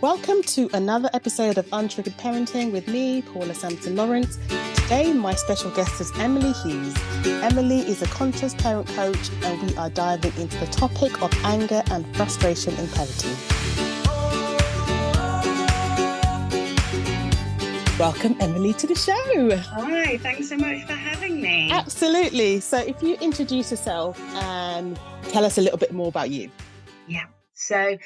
Welcome to another episode of Untriggered Parenting with me, Paula Sampson Lawrence. Today, my special guest is Emily Hughes. Emily is a conscious parent coach, and we are diving into the topic of anger and frustration in parenting. Welcome, Emily, to the show. Hi, thanks so much for having me. Absolutely. So if you introduce yourself and tell us a little bit more about you. Yeah. So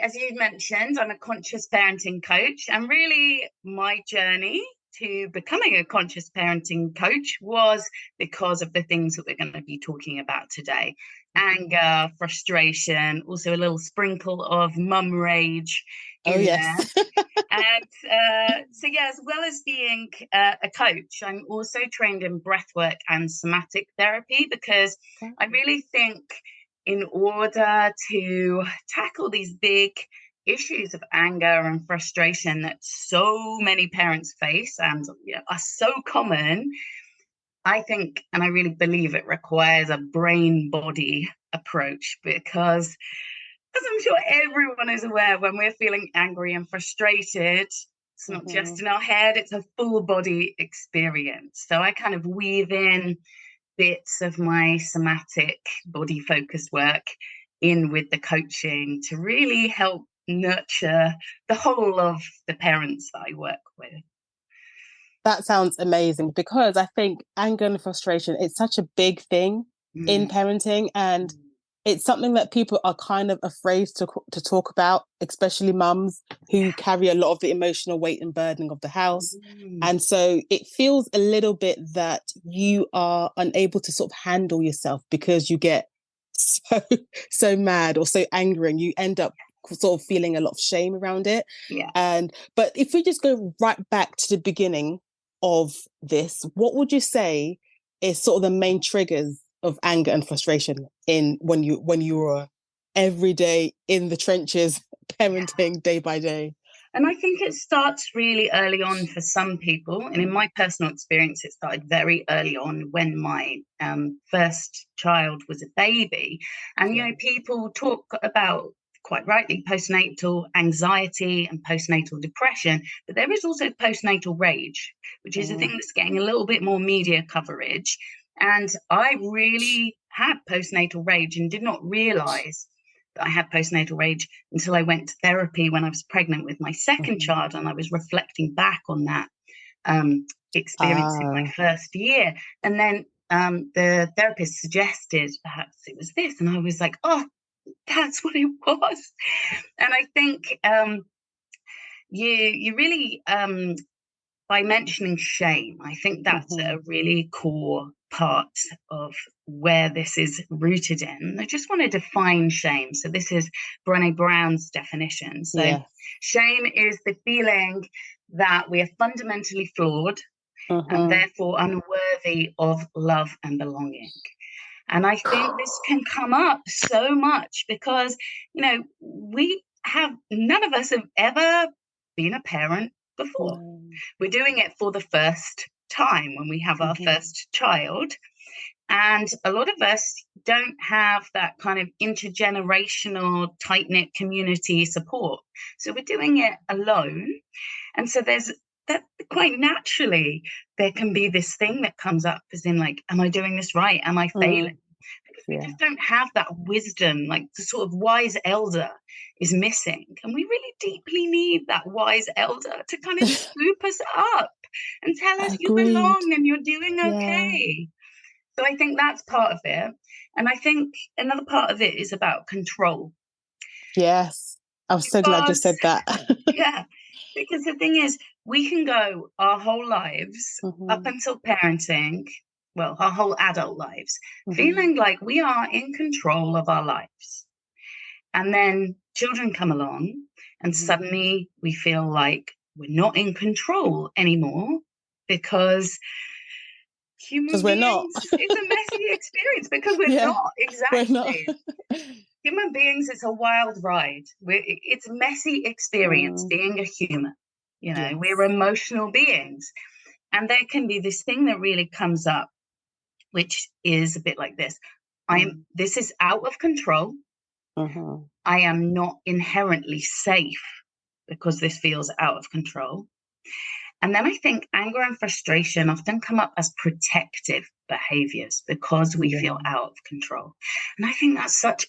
as you mentioned, I'm a conscious parenting coach, and really my journey to becoming a conscious parenting coach was because of the things that we're going to be talking about today. Anger, frustration, also a little sprinkle of mum rage in yes. there. And as well as being a coach, I'm also trained in breathwork and somatic therapy, because I really think in order to tackle these big issues of anger and frustration that so many parents face and are so common, I think, and I really believe, it requires a brain-body approach, because as I'm sure everyone is aware, when we're feeling angry and frustrated, it's not just in our head, it's a full body experience. So I kind of weave in bits of my somatic body focused work in with the coaching to really help nurture the whole of the parents that I work with. That sounds amazing, because I think anger and frustration, it's such a big thing in parenting, and it's something that people are kind of afraid to talk about, especially mums who carry a lot of the emotional weight and burden of the house. And so it feels a little bit that you are unable to sort of handle yourself because you get so mad or so angry, and you end up sort of feeling a lot of shame around it. But if we just go right back to the beginning of this, what would you say is sort of the main triggers of anger and frustration in when you were every day in the trenches parenting day by day? And I think it starts really early on for some people. And in my personal experience, it started very early on when my first child was a baby. And, people talk about, quite rightly, postnatal anxiety and postnatal depression, but there is also postnatal rage, which is a thing that's getting a little bit more media coverage. And I really had postnatal rage and did not realize that I had postnatal rage until I went to therapy when I was pregnant with my second child, and I was reflecting back on that experience in my first year. And then the therapist suggested perhaps it was this, and I was like, oh, that's what it was. And I think you really, by mentioning shame, I think that's a really core part of where this is rooted in. I just want to define shame. So this is Brené Brown's definition. So shame is the feeling that we are fundamentally flawed and therefore unworthy of love and belonging. And I think this can come up so much because, none of us have ever been a parent before. We're doing it for the first time when we have our first child. And a lot of us don't have that kind of intergenerational, tight-knit community support. So we're doing it alone. And so there's that, quite naturally, there can be this thing that comes up as in, like, am I doing this right? Am I failing? Because we just don't have that wisdom, like the sort of wise elder is missing. And we really deeply need that wise elder to kind of swoop us up and tell us you belong and you're doing okay. So I think that's part of it. And I think another part of it is about control. Yes. I'm so glad you said that. Because the thing is, we can go our whole lives up until parenting, well, our whole adult lives, feeling like we are in control of our lives. And then children come along and suddenly we feel like we're not in control anymore, because we're not. It's a messy experience because we're not. Exactly. We're not. Human beings, it's a wild ride. It's a messy experience being a human. We're emotional beings. And there can be this thing that really comes up, which is a bit like this. This is out of control. I am not inherently safe because this feels out of control. And then I think anger and frustration often come up as protective behaviours because we feel out of control. And I think that's such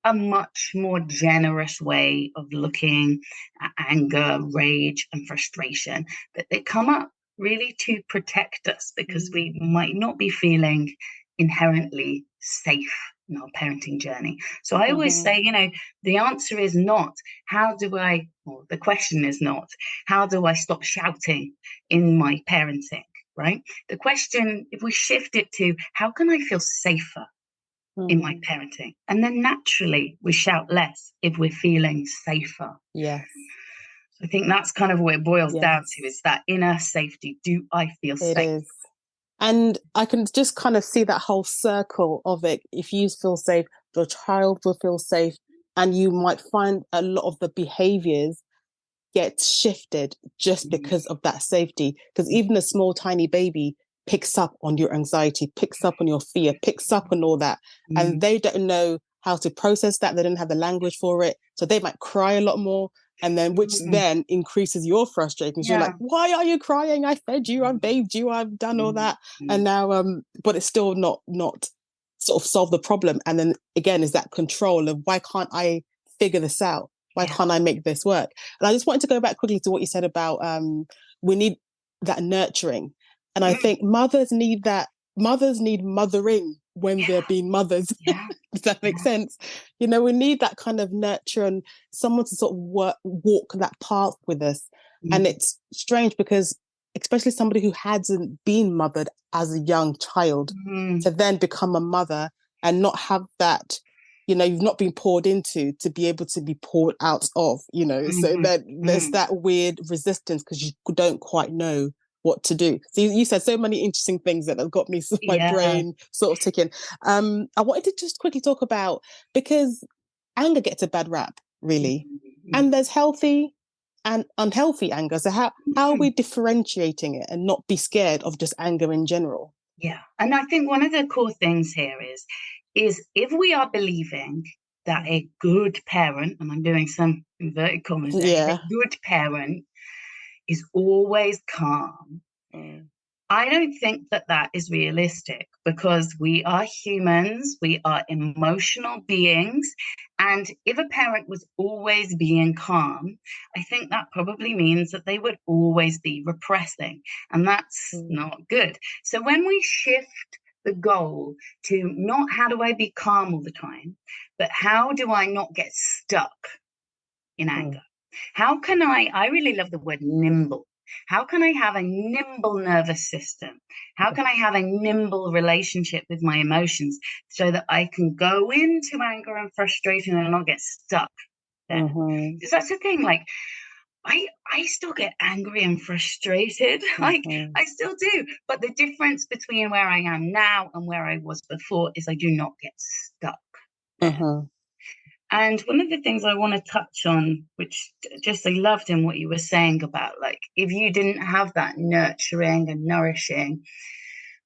a much more generous way of looking at anger, rage, and frustration, that they come up really to protect us because we might not be feeling inherently safe in our parenting journey. So I always say, the answer is not, the question is not, how do I stop shouting in my parenting, right? The question, if we shift it to, how can I feel safer in my parenting? And then naturally we shout less if we're feeling safer. Yes. I think that's kind of what it boils down to, is that inner safety. Do I feel safe? It is. And I can just kind of see that whole circle of it. If you feel safe, your child will feel safe. And you might find a lot of the behaviours get shifted just because of that safety. Because even a small, tiny baby picks up on your anxiety, picks up on your fear, picks up on all that. And they don't know how to process that. They don't have the language for it. So they might cry a lot more. And then, which then increases your frustration. So you're like, why are you crying? I fed you, I've bathed you, I've done all that. And now, but it's still not sort of solve the problem. And then again, is that control of, why can't I figure this out? Why can't I make this work? And I just wanted to go back quickly to what you said about we need that nurturing. And I think mothers need mothering when they're being mothers. Does that make sense? We need that kind of nurture and someone to sort of walk that path with us. And it's strange because, especially somebody who hasn't been mothered as a young child, to then become a mother and not have that, you've not been poured into to be able to be poured out of, so that there's that weird resistance because you don't quite know what to do. So you said so many interesting things that have got me my brain sort of ticking. I wanted to just quickly talk about, because anger gets a bad rap, really, and there's healthy and unhealthy anger. So how are we differentiating it and not be scared of just anger in general? Yeah, and I think one of the core things here is if we are believing that a good parent, and I'm doing some inverted commas there, a good parent is always calm, I don't think that is realistic, because we are humans, we are emotional beings, and if a parent was always being calm, I think that probably means that they would always be repressing, and that's not good. So when we shift the goal to not how do I be calm all the time, but how do I not get stuck in anger? How can I really love the word nimble. How can I have a nimble nervous system? How can I have a nimble relationship with my emotions so that I can go into anger and frustration and not get stuck there? Because that's the thing, like, I still get angry and frustrated. Like, I still do. But the difference between where I am now and where I was before is I do not get stuck there. And one of the things I want to touch on, which just I loved in what you were saying about, like, if you didn't have that nurturing and nourishing,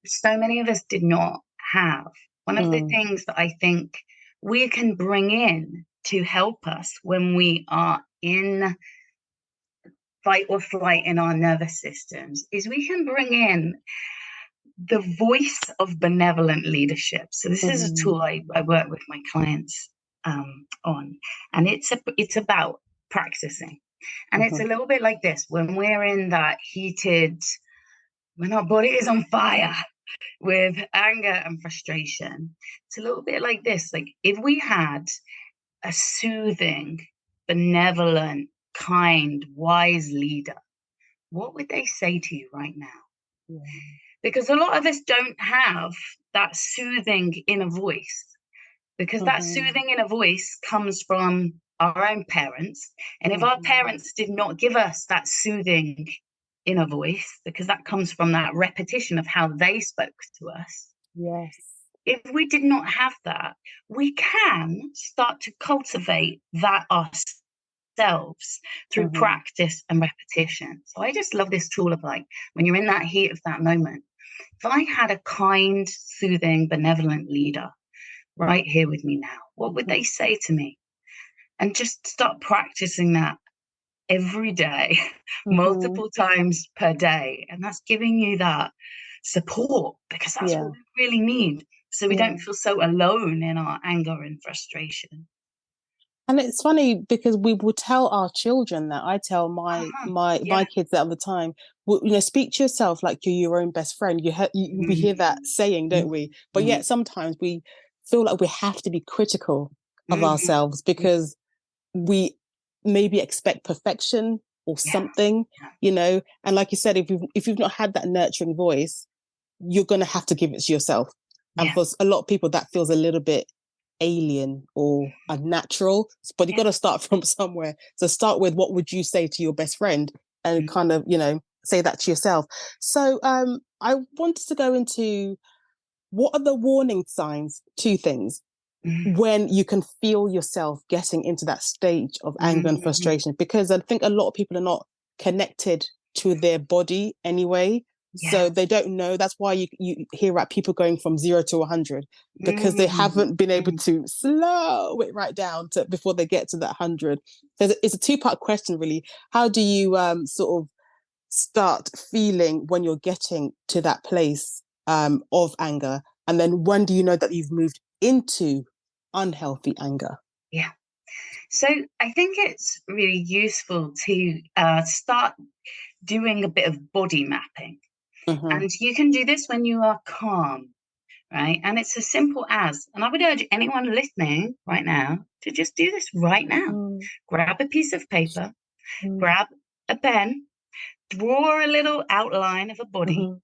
which so many of us did not have, one of the things that I think we can bring in to help us when we are in fight or flight in our nervous systems is we can bring in the voice of benevolent leadership. So this is a tool I work with my clients on, and it's about practicing. And it's a little bit like this: when we're in that heated, when our body is on fire with anger and frustration, it's a little bit like this. Like, if we had a soothing, benevolent, kind, wise leader, what would they say to you right now? Because a lot of us don't have that soothing inner voice, because that soothing inner voice comes from our own parents. And if our parents did not give us that soothing inner voice, because that comes from that repetition of how they spoke to us. If we did not have that, we can start to cultivate that ourselves through practice and repetition. So I just love this tool of, like, when you're in that heat of that moment, if I had a kind, soothing, benevolent leader right here with me now, what would they say to me? And just start practicing that every day, Mm-hmm. multiple times per day. And that's giving you that support, because that's what Yeah. we really need. So we Yeah. don't feel so alone in our anger and frustration. And it's funny because we will tell our children that. I tell my Uh-huh. my Yeah. my kids that all the time. Well, speak to yourself like you're your own best friend. We hear that saying, don't we? But Mm-hmm. yet sometimes we feel like we have to be critical of Mm-hmm. ourselves because we maybe expect perfection or Yeah. something, And like you said, if you've not had that nurturing voice, you're gonna have to give it to yourself. And Yeah. for a lot of people, that feels a little bit alien or unnatural. But you've got Yeah. to start from somewhere. So start with what would you say to your best friend, and Mm-hmm. kind of say that to yourself. So I wanted to go into what are the warning signs. Two things when you can feel yourself getting into that stage of anger and Mm-hmm. frustration, because I think a lot of people are not connected to their body anyway. Yeah. So they don't know. That's why you hear about people going from 0 to 100, because they Mm-hmm. haven't been able to slow it right down to before they get to that 100. So it's a two-part question, really. How do you sort of start feeling when you're getting to that place of anger? And then when do you know that you've moved into unhealthy anger? Yeah. So I think it's really useful to start doing a bit of body mapping. Mm-hmm. And you can do this when you are calm, right? And it's as simple as, and I would urge anyone listening right now to just do this right now. Mm-hmm. Grab a piece of paper, grab a pen, draw a little outline of a body. Mm-hmm.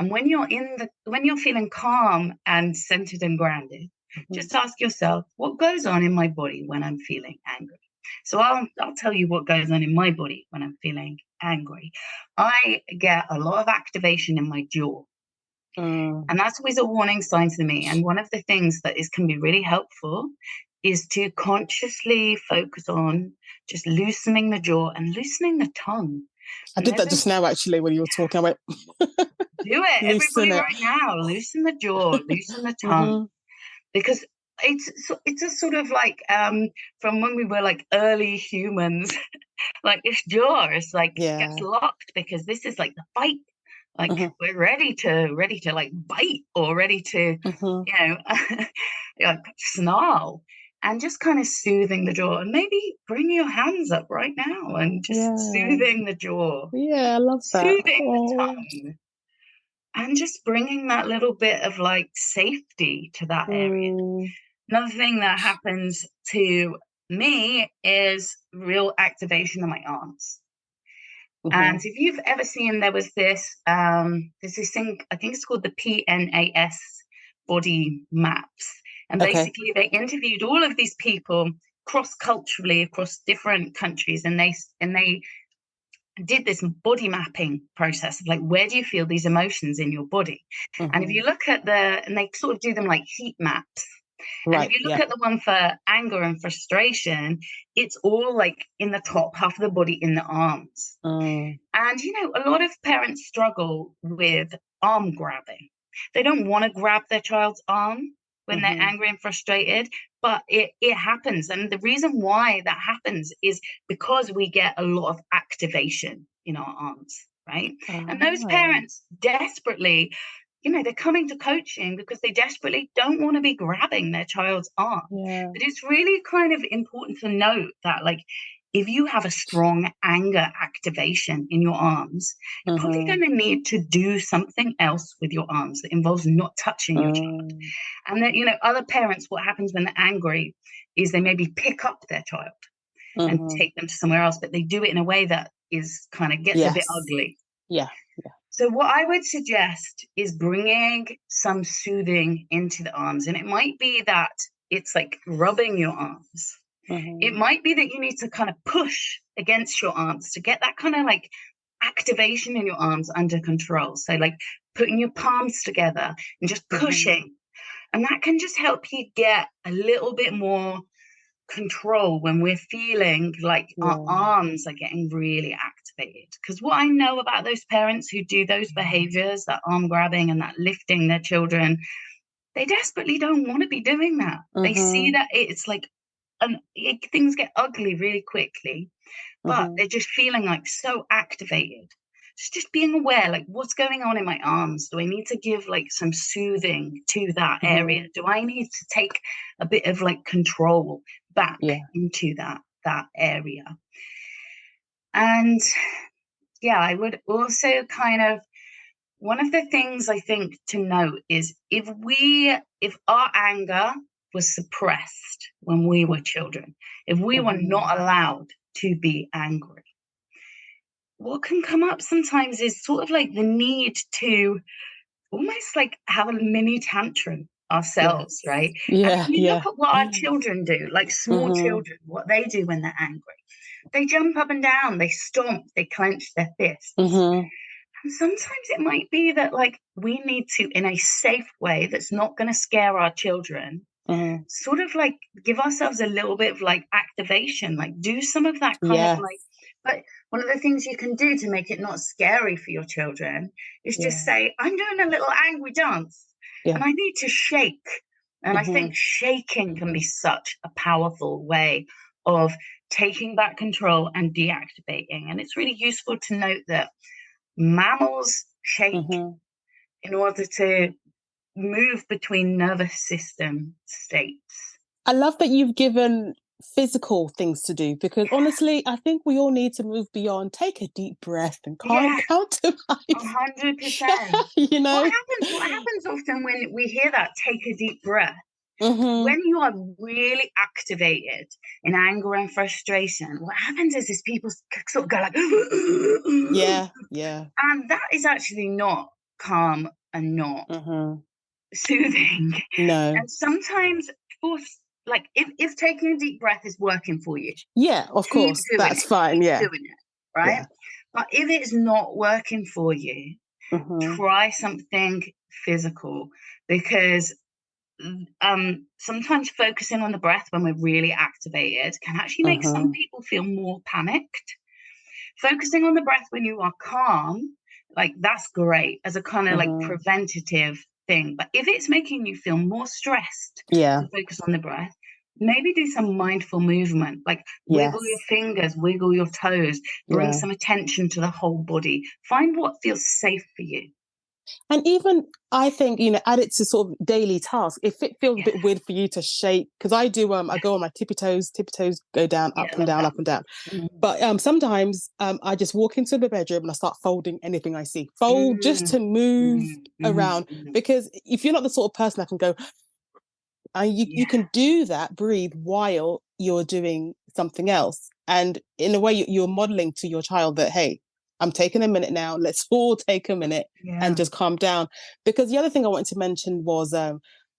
And when you're feeling calm and centered and grounded, Mm-hmm. just ask yourself, what goes on in my body when I'm feeling angry? So I'll tell you what goes on in my body when I'm feeling angry. I get a lot of activation in my jaw. Mm. And that's always a warning sign to me. And one of the things that can be really helpful is to consciously focus on just loosening the jaw and loosening the tongue. I And did there's that a just now, actually, when you were talking. I went, Do it, loosen everybody, it. right now. Loosen the jaw, loosen the tongue, Mm-hmm. because it's a sort of like from when we were like early humans, like this jaw is like gets Yeah. locked because this is like the fight. Like Mm-hmm. we're ready to like bite or ready to, Mm-hmm. you know, like snarl. And just kind of soothing the jaw, and maybe bring your hands up right now and just Yeah. soothing the jaw, Yeah, I love that. soothing the Oh. tongue, and just bringing that little bit of like safety to that area. Mm. Another thing that happens to me is real activation of my arms. And Mm-hmm. if you've ever seen, there's this thing, I think it's called the PNAS body maps. And Okay. basically, they interviewed all of these people cross culturally across different countries, and they did this body mapping process of like, where do you feel these emotions in your body? And if Mm-hmm. you look at and they sort of do them like heat maps. And if Right. you look Yeah. at the one for anger and frustration, it's all like in the top half of the body in the arms. Mm. And, a lot of parents struggle with arm grabbing. They don't want to grab their child's arm when they're Mm-hmm. angry and frustrated, but it happens. And the reason why that happens is because we get a lot of activation in our arms, right? And those Ah. parents desperately, they're coming to coaching because they desperately don't want to be grabbing their child's arm. Yeah. But it's really kind of important to note that, like, if you have a strong anger activation in your arms, you're probably Mm-hmm. going to need to do something else with your arms that involves not touching your child. Mm. And then, other parents, what happens when they're angry is they maybe pick up their child and Mm-hmm. take them to somewhere else, but they do it in a way that is kind of gets a bit Yes. ugly. Yeah. Yeah. So what I would suggest is bringing some soothing into the arms. And it might be that it's like rubbing your arms. It Mm-hmm. might be that you need to kind of push against your arms to get that kind of like activation in your arms under control. So like putting your palms together and just Mm-hmm. pushing. And that can just help you get a little bit more control when we're feeling like our Yeah. arms are getting really activated. Because what I know about those parents who do those behaviors, that arm grabbing and that lifting their children, they desperately don't want to be doing that. They see Mm-hmm. that it's like and things get ugly really quickly, but Mm-hmm. they're just feeling like so activated. Just being aware, like, what's going on in my arms? Do I need to give like some soothing to that Mm-hmm. area? Do I need to take a bit of like control back Yeah. into that area? And yeah, I would also kind of, one of the things I think to note is if our anger was suppressed when we were children, if we were Mm-hmm. not allowed to be angry, what can come up sometimes is sort of like the need to almost like have a mini tantrum ourselves, Yes. right? And Yeah. if we Yeah. look at what our children do, like small Mm-hmm. children, what they do when they're angry, they jump up and down, they stomp, they clench their fists. Mm-hmm. And sometimes it might be that like we need to, in a safe way that's not going to scare our children, Mm-hmm. sort of like give ourselves a little bit of like activation, like do some of that kind of Yes. like, but one of the things you can do to make it not scary for your children is just Yeah. say, I'm doing a little angry dance and Yeah. I need to shake. And I think Mm-hmm. shaking can be such a powerful way of taking back control and deactivating. And it's really useful to note that mammals shake Mm-hmm. in order to move between nervous system states. I love that you've given physical things to do because honestly, I think we all need to move beyond. Take a deep breath and Yeah, count to five. 100%. You know. What happens often when we hear that, take a deep breath, Mm-hmm. when you are really activated in anger and frustration, what happens is people sort of go like, Yeah. Yeah. and that is actually not calm and not Mm-hmm. soothing. No. And sometimes, for like, if taking a deep breath is working for you, Yeah. Of keep course, doing that's it, fine. keep Yeah. doing it, right? Yeah. But if it's not working for you, Mm-hmm. try something physical, because sometimes focusing on the breath when we're really activated can actually make some Mm-hmm. people feel more panicked. Focusing on the breath when you are calm, like that's great as a kind of like Mm-hmm. preventative thing. But if it's making you feel more stressed Yeah. to focus on the breath, maybe do some mindful movement, like wiggle your Yes. fingers, wiggle your toes, bring Yeah. some attention to the whole body. Find what feels safe for you. And even I think, add it to sort of daily tasks. If it feels a Yeah, bit weird for you to shake, because I go on my tippy toes go down, yeah, I love that. up and down. Mm, But sometimes I just walk into the bedroom and I start folding anything I see. Fold just mm, to move around. mm. Because if you're not the sort of person that can go, and you Yeah, can do that, breathe while you're doing something else. And in a way, you're modeling to your child that, hey, I'm taking a minute now. Let's all take a minute and yeah, just calm down. Because the other thing I wanted to mention was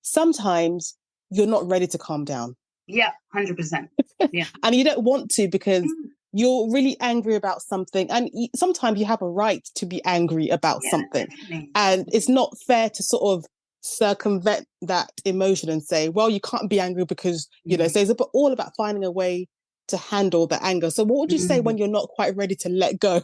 sometimes you're not ready to calm down. yeah, 100%. Yeah, And you don't want to because mm, you're really angry about something. And sometimes you have a right to be angry about yeah, something. definitely, And it's definitely. not fair to sort of circumvent that emotion and say, well, you can't be angry because, Mm, so it's all about finding a way to handle the anger. So what would you say mm, when you're not quite ready to let go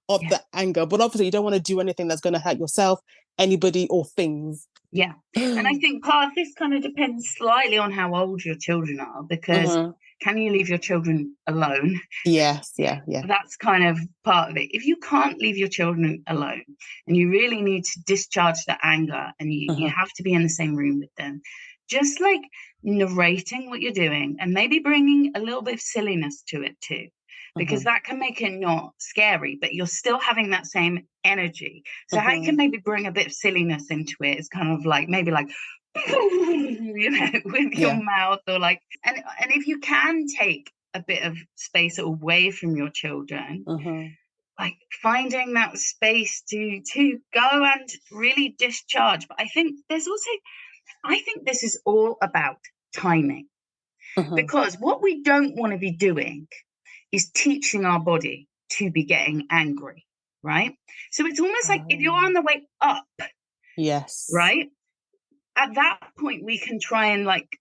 of yeah. the anger? But obviously you don't want to do anything that's going to hurt yourself, anybody or things. Yeah. And I think part of this kind of depends slightly on how old your children are, because Mm-hmm. can you leave your children alone? Yes, yeah, yeah. That's kind of part of it. If you can't leave your children alone and you really need to discharge the anger and you Mm-hmm. have to be in the same room with them, just like narrating what you're doing and maybe bringing a little bit of silliness to it too, because Mm-hmm. that can make it not scary, but you're still having that same energy. So, how you Mm-hmm. can maybe bring a bit of silliness into it is kind of like maybe like, with your Yeah. mouth, or like, and if you can take a bit of space away from your children, Mm-hmm. like finding that space to go and really discharge. But I think this is all about timing, Mm-hmm. because what we don't want to be doing is teaching our body to be getting angry, right? So it's almost like if you're on the way up, Yes. right, at that point we can try and like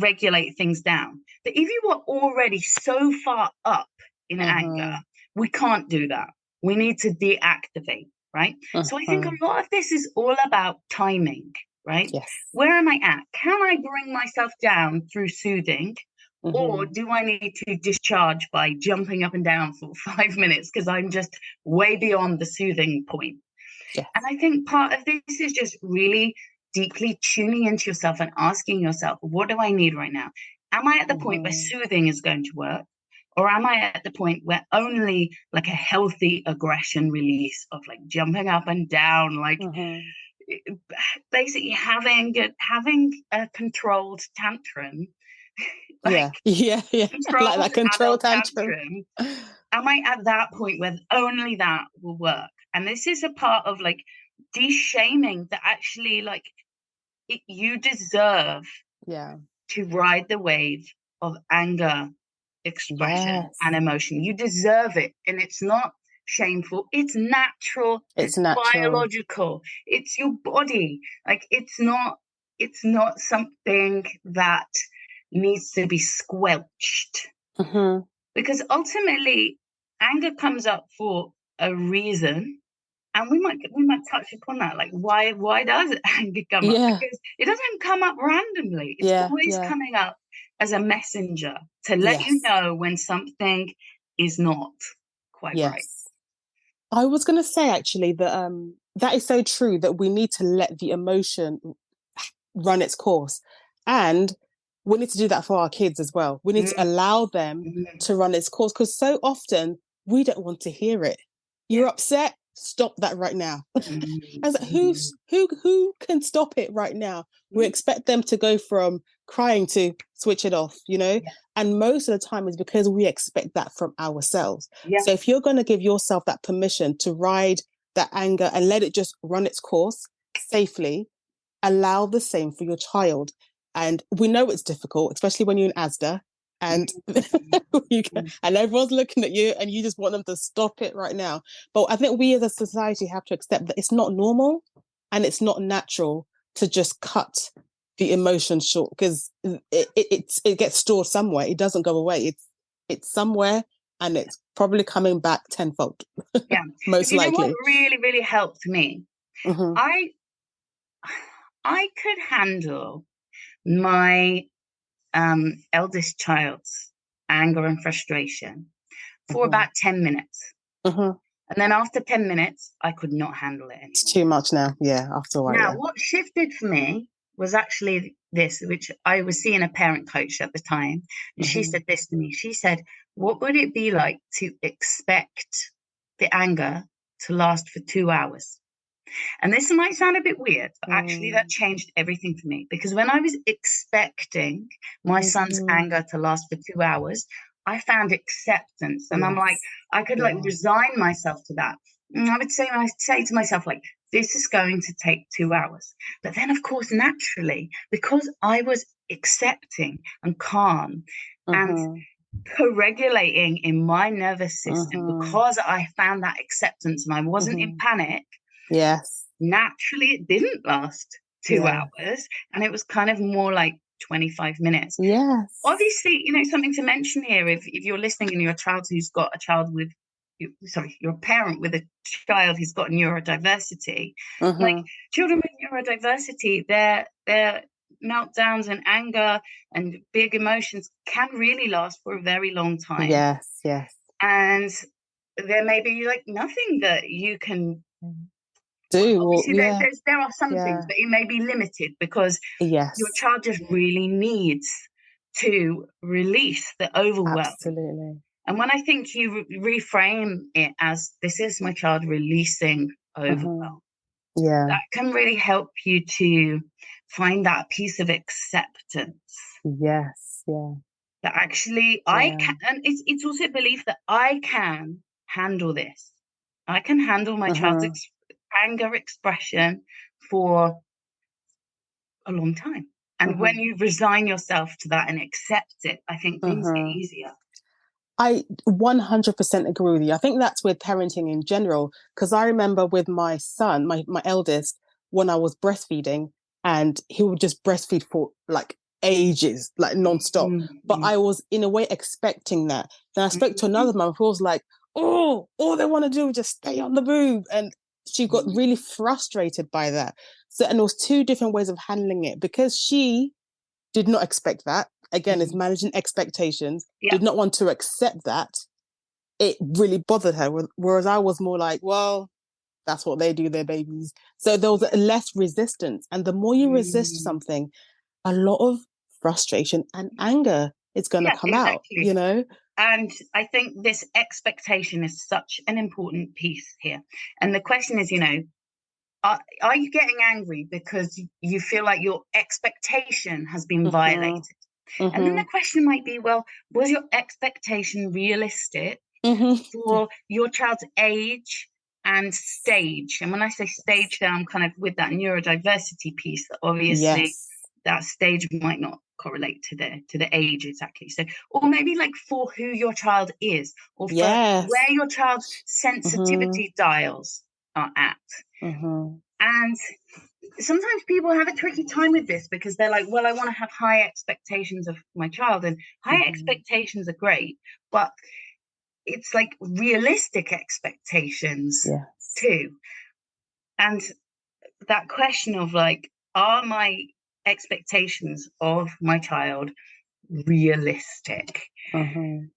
regulate things down. But if you are already so far up in anger, Mm-hmm. we can't do that. We need to deactivate, right? So I think Mm-hmm. a lot of this is all about timing, right? Yes. Where am I at? Can I bring myself down through soothing? Or Mm-hmm. do I need to discharge by jumping up and down for 5 minutes because I'm just way beyond the soothing point? Yes. And I think part of this is just really deeply tuning into yourself and asking yourself, what do I need right now? Am I at the point where Mm-hmm. soothing is going to work? Or am I at the point where only like a healthy aggression release of like jumping up and down, like Mm-hmm. basically having a controlled tantrum, like Yeah. Yeah. Yeah. Like controlled that control adult tantrum. tantrum, am I at that point where only that will work? And this is a part of like de-shaming that actually like you deserve Yeah. to ride the wave of anger, expression, Yes. and emotion. You deserve it. And it's not shameful. It's natural. It's It's natural. biological. It's your body. Like it's not something that needs to be squelched. Mm-hmm. Because ultimately anger comes up for a reason, and we might touch upon that, like why does anger come up? Yeah. Because it doesn't come up randomly. It's Yeah. always Yeah. coming up as a messenger to let you Yes. know when something is not quite right. Yes. I was going to say actually that that is so true that we need to let the emotion run its course. And we need to do that for our kids as well. We need to Mm, allow them mm, to run its course because so often we don't want to hear it. yeah. You're upset? Stop that right now. Mm, I was like, mm, who can stop it right now? We mm, expect them to go from crying to switch it off, you know? yeah. And most of the time is because we expect that from ourselves. Yeah. So if you're going to give yourself that permission to ride that anger and let it just run its course safely, allow the same for your child. And we know it's difficult, especially when you're in ASDA and Mm, mm, and everyone's looking at you and you just want them to stop it right now. But I think we as a society have to accept that it's not normal and it's not natural to just cut the emotion short because it gets stored somewhere. It doesn't go away. It's somewhere and it's probably coming back tenfold, yeah. most You know what likely. really, really helped me? Mm-hmm. I I could handle my eldest child's anger and frustration for Mm-hmm. about 10 minutes. Mm-hmm. And then after 10 minutes, I could not handle it It's anymore. too much now. Yeah, after a while, Now, yeah. what shifted for me was actually this, which I was seeing a parent coach at the time. And she Mm-hmm. said this to me. She said, what would it be like to expect the anger to last for 2 hours? And this might sound a bit weird, but actually that Mm. changed everything for me because when I was expecting my son's Mm-hmm. anger to last for 2 hours, I found acceptance. And I'm like, Yes. I could like Yeah. resign myself to that. And I say to myself, like, this is going to take 2 hours. But then, of course, naturally, because I was accepting and calm and Mm-hmm. co-regulating in my nervous system, Mm-hmm. because I found that acceptance and I wasn't in Mm-hmm. panic, Yes. naturally it didn't last two Yeah. hours and it was kind of more like 25 minutes. Yes. Obviously, something to mention here, if you're listening and you're a child who's got a child with you're a parent with a child who's got neurodiversity, like Mm-hmm. children with neurodiversity, their meltdowns and anger and big emotions can really last for a very long time. Yes. Yes. And there may be like nothing that you can, well, Do obviously yeah. there are some things, Yeah. but it may be limited because your Yes. child just really needs to release the overwhelm. Absolutely. And when I think you reframe it as this is my child releasing Mm-hmm. overwhelm, Yeah. that can really help you to find that piece of acceptance Yes. Yeah. that actually I Yeah. can, and it's also a belief that I can handle this. I can handle my child's Mm-hmm. anger expression for a long time. And when Mm-hmm. you resign yourself to that and accept it, I think things get Mm-hmm. easier. I 100% agree with you. I think that's with parenting in general. Because I remember with my son, my eldest, when I was breastfeeding, and he would just breastfeed for like ages, like nonstop. But Mm-hmm. I was in a way expecting that. Then I spoke to Mm-hmm. another mum who was like, oh, all they want to do is just stay on the boob. And she got really frustrated by that. So, and there was two different ways of handling it because she did not expect that again, is managing expectations, Yeah. did not want to accept that. It really bothered her. Whereas I was more like, well, that's what they do, their babies. So there was less resistance. And the more you resist something, a lot of frustration and anger is going to come out, exactly. And I think this expectation is such an important piece here. And the question is, are you getting angry because you feel like your expectation has been violated? And then the question might be, well, was your expectation realistic for your child's age and stage? And when I say stage there, I'm kind of with that neurodiversity piece, that obviously that stage might not correlate to the age exactly. So, or maybe like for who your child is, or for where your child's sensitivity dials are at. And sometimes people have a tricky time with this because they're like, well, I want to have high expectations of my child, and high expectations are great, but it's like realistic expectations too. And that question of like, are my expectations of my child realistic? And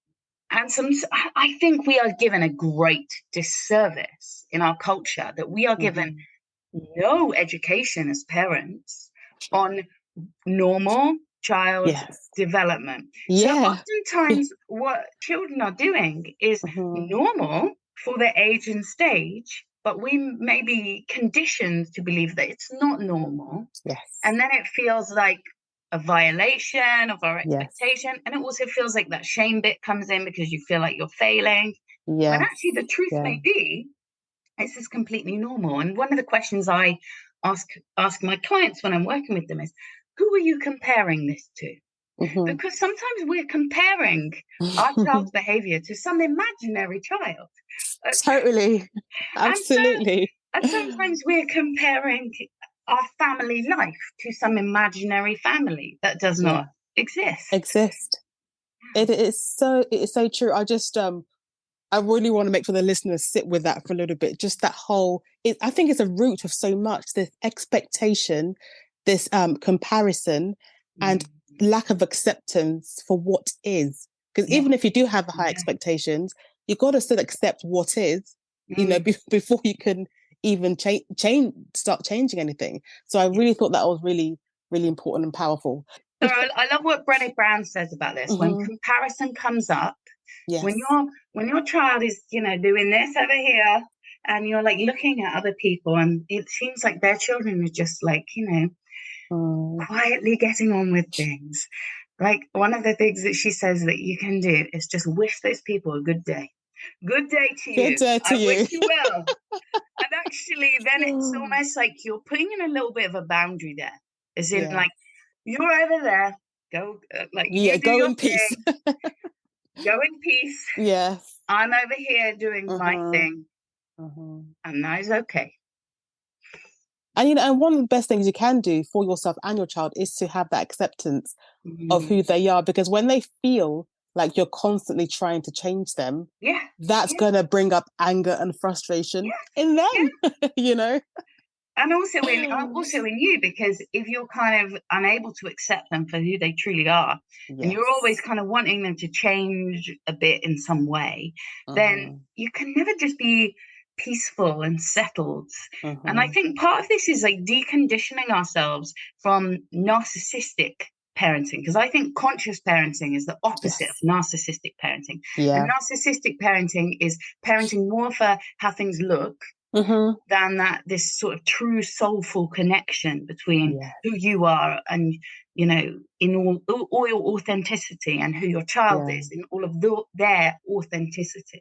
I think we are given a great disservice in our culture, that we are given no education as parents on normal child development. So oftentimes what children are doing is normal for their age and stage, but we may be conditioned to believe that it's not normal. And then it feels like a violation of our expectation. And it also feels like that shame bit comes in because you feel like you're failing. When actually the truth may be, this is completely normal. And one of the questions I ask my clients when I'm working with them is, who are you comparing this to? Because sometimes we're comparing our child's behavior to some imaginary child. Totally. Absolutely. And sometimes we're comparing our family life to some imaginary family that does not exist. It is so true. I really want to make sure the listeners sit with that for a little bit. Just that whole, I think it's a root of so much, this expectation, this comparison, and lack of acceptance for what is. Because even if you do have high expectations, you've got to still accept what is, before you can even start changing anything. So I really thought that was really, really important and powerful. So I love what Brené Brown says about this. When comparison comes up, when your child is, doing this over here, and you're like looking at other people, and it seems like their children are just like, quietly getting on with things. Like, one of the things that she says that you can do is just wish those people a good day. Good day to you. I wish you well. And actually, then it's almost like you're putting in a little bit of a boundary there. As in, like, you're over there. Go, you do your peace. Go in peace. Yes. I'm over here doing my thing. And that is okay. And and one of the best things you can do for yourself and your child is to have that acceptance of who they are, because when they feel like you're constantly trying to change them, that's going to bring up anger and frustration in them. And also in you, because if you're kind of unable to accept them for who they truly are, and you're always kind of wanting them to change a bit in some way, then you can never just be peaceful and settled. And I think part of this is like deconditioning ourselves from narcissistic parenting, because I think conscious parenting is the opposite of narcissistic parenting. And narcissistic parenting is parenting more for how things look than this sort of true soulful connection between who you are and, in all your authenticity, and who your child is in all of their authenticity.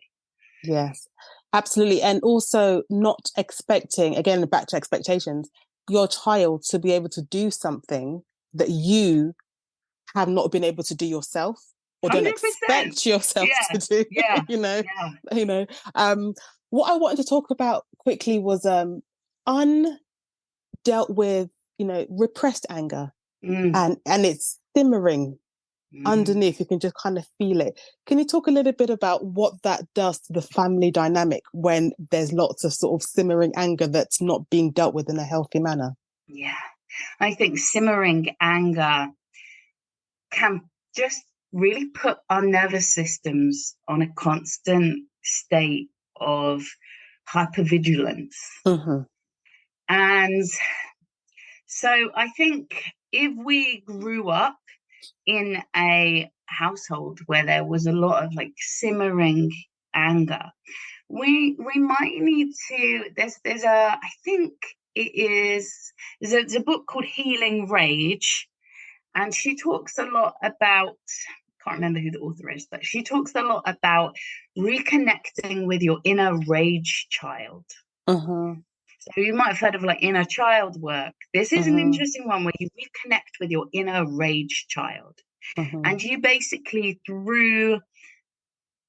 Yes, absolutely. And also not expecting, again, back to expectations, your child to be able to do something that you have not been able to do yourself, or 100%. Don't expect yourself to do. What I wanted to talk about quickly was undealt with, repressed anger, and it's simmering underneath. You can just kind of feel it. Can you talk a little bit about what that does to the family dynamic when there's lots of sort of simmering anger that's not being dealt with in a healthy manner? Yeah, I think simmering anger can just really put our nervous systems on a constant state of hypervigilance. Mm-hmm. And so I think if we grew up in a household where there was a lot of like simmering anger, we might need to, there's a, I think it is, there's a book called Healing Rage, and she talks a lot about, can't remember who the author is, but she talks a lot about reconnecting with your inner rage child. Mm-hmm. So you might have heard of like inner child work. This is an Mm-hmm. interesting one where you reconnect with your inner rage child. Mm-hmm. And you basically, through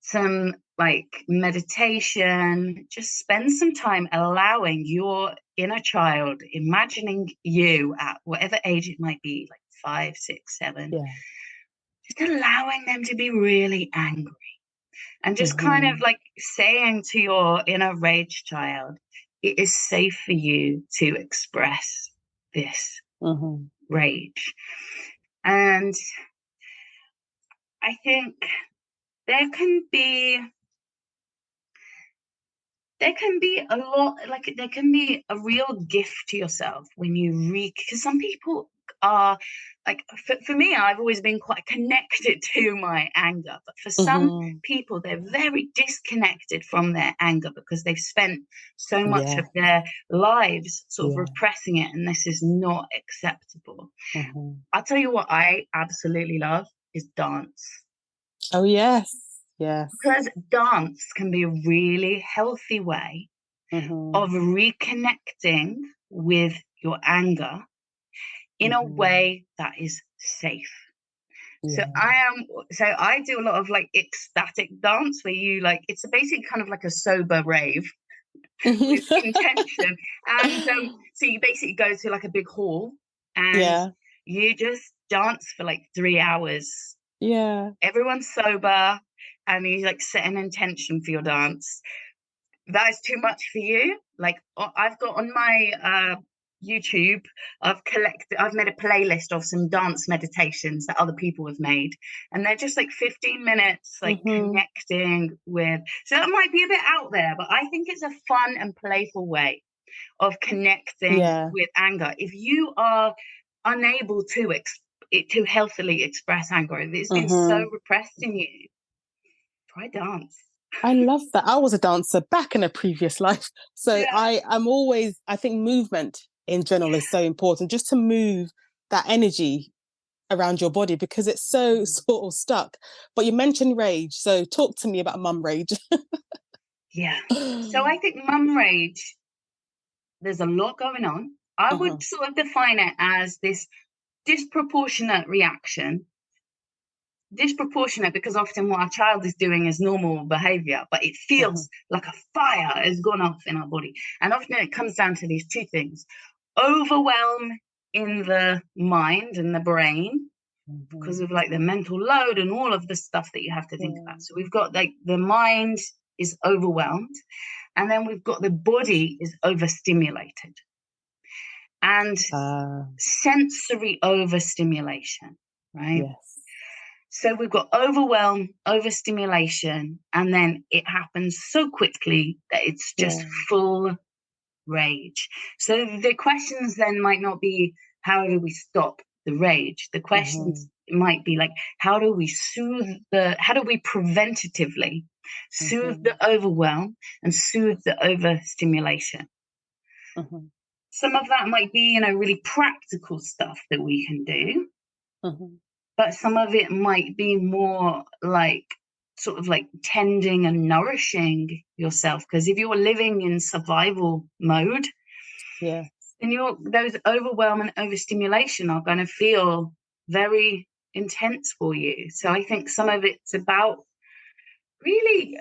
some like meditation, just spend some time allowing your inner child, imagining you at whatever age it might be, like 5, 6, 7, Yeah. just allowing them to be really angry, and just kind of Mm-hmm. like saying to your inner rage child, it is safe for you to express this Mm-hmm. rage. And I think there can be a lot, like there can be a real gift to yourself when you because some people are like, for me, I've always been quite connected to my anger, but for some Mm-hmm. people they're very disconnected from their anger because they've spent so much Yeah. of their lives sort of Yeah. repressing it, and this is not acceptable. Mm-hmm. I'll tell you what I absolutely love is dance, Oh, yes. Yes. because dance can be a really healthy way Mm-hmm. of reconnecting with your anger in a Mm-hmm. way that is safe. So Yeah. I do a lot of like ecstatic dance where you like, it's basically kind of like a sober rave with intention. And so you basically go to like a big hall and Yeah. you just dance for like 3 hours. Yeah. Everyone's sober and you like set an intention for your dance. That is too much for you. Like I've got on my YouTube, I've made a playlist of some dance meditations that other people have made, and they're just like 15 minutes, like Mm-hmm. connecting with. So that might be a bit out there, but I think it's a fun and playful way of connecting Yeah. with anger. If you are unable to to healthily express anger, it's been so Mm-hmm. repressed in you, try dance. I love that. I was a dancer back in a previous life. So Yeah. I'm always, I think movement in general is so important, just to move that energy around your body because it's so sort of stuck. But you mentioned rage. So talk to me about mum rage. Yeah. So I think mum rage, there's a lot going on. I would Uh-huh. sort of define it as this disproportionate reaction. Disproportionate because often what our child is doing is normal behavior, but it Uh-huh. feels like a fire has gone off in our body. And often it comes down to these two things: overwhelm in the mind and the brain, because Mm-hmm. of like the mental load and all of the stuff that you have to think Yeah. about. So we've got like the mind is overwhelmed, and then we've got the body is overstimulated, and Uh, sensory overstimulation, right? yes. So we've got overwhelm, overstimulation, and then it happens so quickly that it's just Yeah. full rage. So the questions then might not be how do we stop the rage? The Mm-hmm. questions might be like how do we preventatively soothe Mm-hmm. the overwhelm and soothe the overstimulation? Mm-hmm. Some of that might be, really practical stuff that we can do, Mm-hmm. but some of it might be more like sort of like tending and nourishing yourself. Because if you're living in survival mode, Yeah. then those overwhelm and overstimulation are going to feel very intense for you. So I think some of it's about really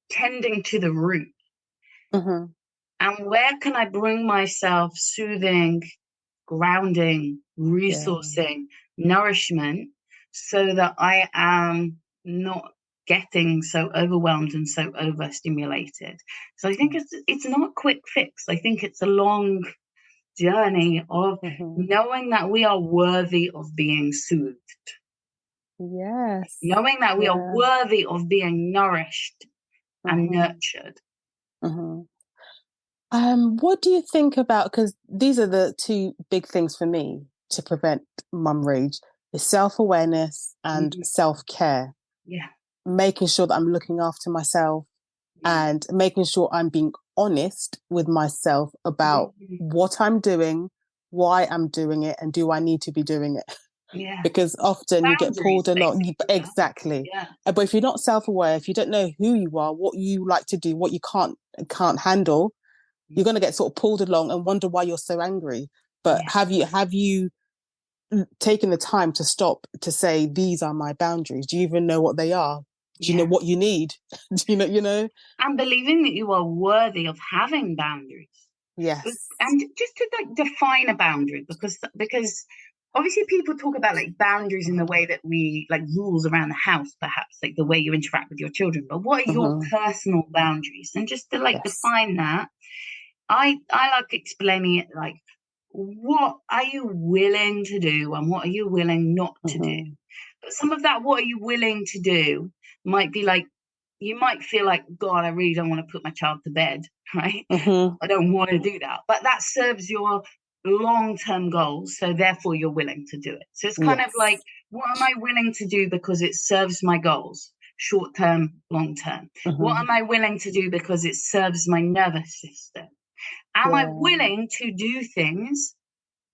tending to the root. Mm-hmm. And where can I bring myself soothing, grounding, Yeah. resourcing, nourishment, so that I am not getting so overwhelmed and so overstimulated. So I think it's not a quick fix. I think it's a long journey of Mm-hmm. knowing that we are worthy of being soothed. Yes. Knowing that we are Yeah. worthy of being nourished and Mm-hmm. nurtured. Mm-hmm. What do you think about, because these are the two big things for me to prevent mum rage, is self-awareness and Mhm. self-care, Yeah, making sure that I'm looking after myself yeah. and making sure I'm being honest with myself about Mhm. what I'm doing, why I'm doing it, and do I need to be doing it? Yeah. Because often you get pulled Boundaries, along. basically. Yeah. Exactly. Yeah. But if you're not self-aware, if you don't know who you are, what you like to do, what you can't handle, you're going to get sort of pulled along and wonder why you're so angry. But Yeah. have you taken the time to stop to say these are my boundaries? Do you even know what they are? Do you know Yeah. what you need? Do you know? And believing that you are worthy of having boundaries. Yes. And just to like define a boundary, because obviously people talk about like boundaries in the way that we like rules around the house, perhaps like the way you interact with your children. But what are your Mm-hmm. personal boundaries? And just to like Yes. define that, I like explaining it like, what are you willing to do and what are you willing not to do? Mm-hmm. But some of that, what are you willing to do, might be like, you might feel like, God, I really don't want to put my child to bed, right? Mm-hmm. I don't want to do that. But that serves your long term goals. So therefore, you're willing to do it. So it's kind of like, Yes. what am I willing to do because it serves my goals? Short term, long term. What Mm-hmm. am I willing to do because it serves my nervous system? Am I Yeah. willing to do things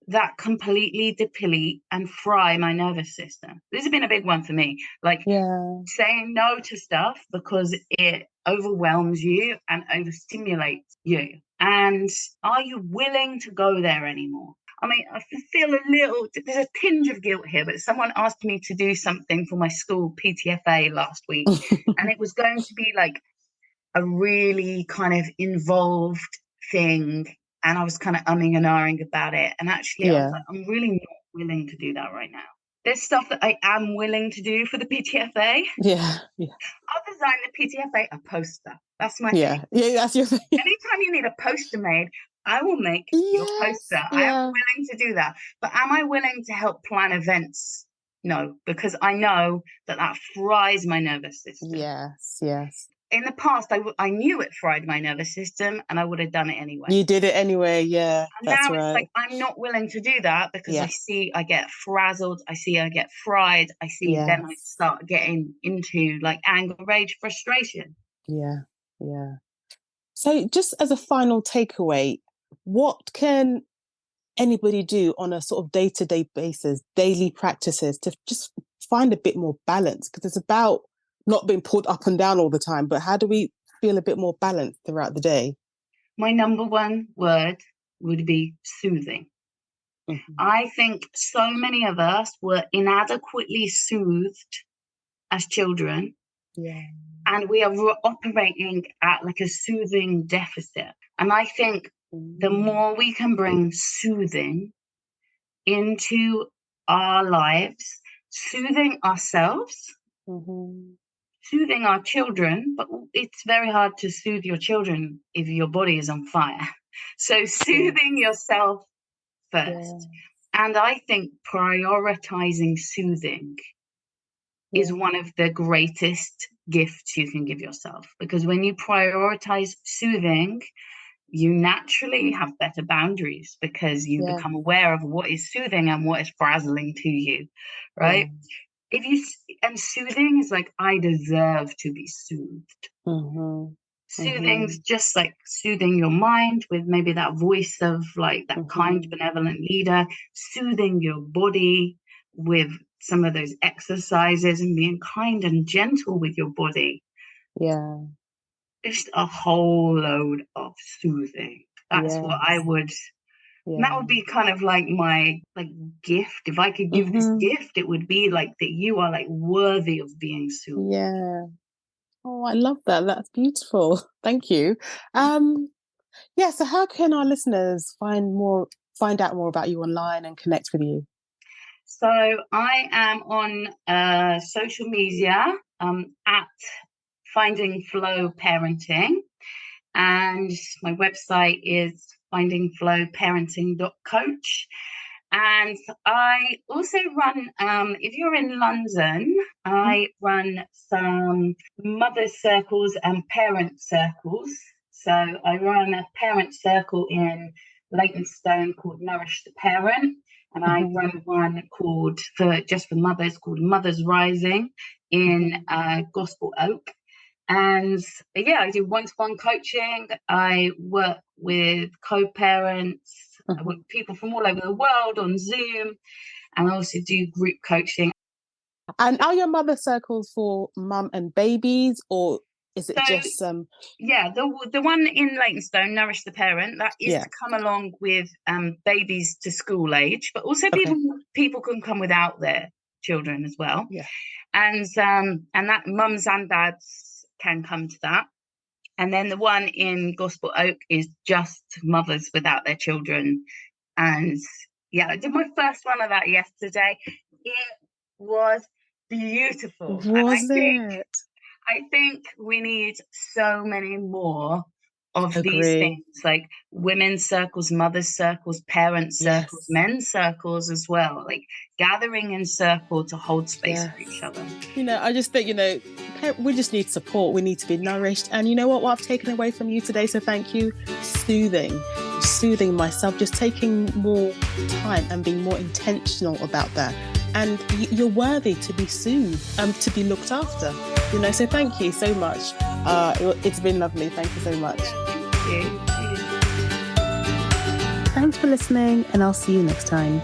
that completely deplete and fry my nervous system? This has been a big one for me. Like Yeah. saying no to stuff because it overwhelms you and overstimulates you. And are you willing to go there anymore? I mean, I feel there's a tinge of guilt here, but someone asked me to do something for my school PTFA last week, and it was going to be like a really kind of involved thing. And I was kind of umming and ahhing about it. And actually, I was Yeah. like, I'm really not willing to do that right now. There's stuff that I am willing to do for the PTFA. Yeah. Yeah. I'll design the PTFA a poster. That's my thing. Yeah. Yeah. That's your thing. Anytime you need a poster made, I will make your poster. Yes. I am Yeah. willing to do that. But am I willing to help plan events? No, because I know that that fries my nervous system. Yes. Yes. In the past, I knew it fried my nervous system and I would have done it anyway. You did it anyway. Yeah. And That's now it's right. like, I'm not willing to do that because I Yeah. see I get frazzled. I see I get fried. I see then I Yes. start getting into like anger, rage, frustration. Yeah. Yeah. So, just as a final takeaway, what can anybody do on a sort of day-to-day basis, daily practices to just find a bit more balance? Because it's about not being pulled up and down all the time, but how do we feel a bit more balanced throughout the day? My number one word would be soothing. Mm-hmm. I think so many of us were inadequately soothed as children, Yeah. and we are operating at like a soothing deficit. And I think the Mm-hmm. more we can bring soothing into our lives, soothing ourselves, Mm-hmm. soothing our children, but it's very hard to soothe your children if your body is on fire. So, Yeah. soothing yourself Yeah. first. And I think prioritizing soothing is Yeah. one of the greatest gifts you can give yourself, because when you prioritize soothing, you naturally have better boundaries because you Yeah. become aware of what is soothing and what is frazzling to you, Yeah. right? If you and soothing is like, I deserve to be soothed. Mm-hmm. Soothing's Mm-hmm. just like soothing your mind with maybe that voice of like that kind, Mm-hmm. benevolent leader, soothing your body with some of those exercises and being kind and gentle with your body. Yeah. Just a whole load of soothing. That's what I Yes. would, and that Yeah. would be kind of like my like gift. If I could give this Mm-hmm. gift, it would be like that you are like worthy of being soothed. Yeah. Oh, I love that. That's beautiful. Thank you. Um, yeah, so how can our listeners find out more about you online and connect with you? So I am on social media at Finding Flow Parenting, and my website is findingflowparenting.coach. And I also run, if you're in London, I run some mother circles and parent circles. So I run a parent circle in Leytonstone called Nourish the Parent. And I run one called, for mothers, called Mothers Rising in Gospel Oak. And yeah, I do one-to-one coaching. I work with co-parents, with people from all over the world on Zoom, and I also do group coaching. And are your mother circles for mum and babies, or is it just yeah, the one in Leytonstone, Nourish the Parent, that is to come along with babies to school age, but also people can come without their children as well. Yeah. And that mums and dads can come to that. And then the one in Gospel Oak is just mothers without their children. And yeah, I did my first one of that yesterday. It was beautiful. Was it? I think we need so many more of these things, like women's circles, mothers' circles, parents' circles, men's circles as well, like gathering in circle to hold space for each other. You know, I just think, you know, we just need support. We need to be nourished. And you know what I've taken away from you today? So thank you. Soothing myself, just taking more time and being more intentional about that. And you're worthy to be soothed, to be looked after, you know, so thank you so much. It's been lovely. Thank you so much. Thank you. Thanks for listening, and I'll see you next time.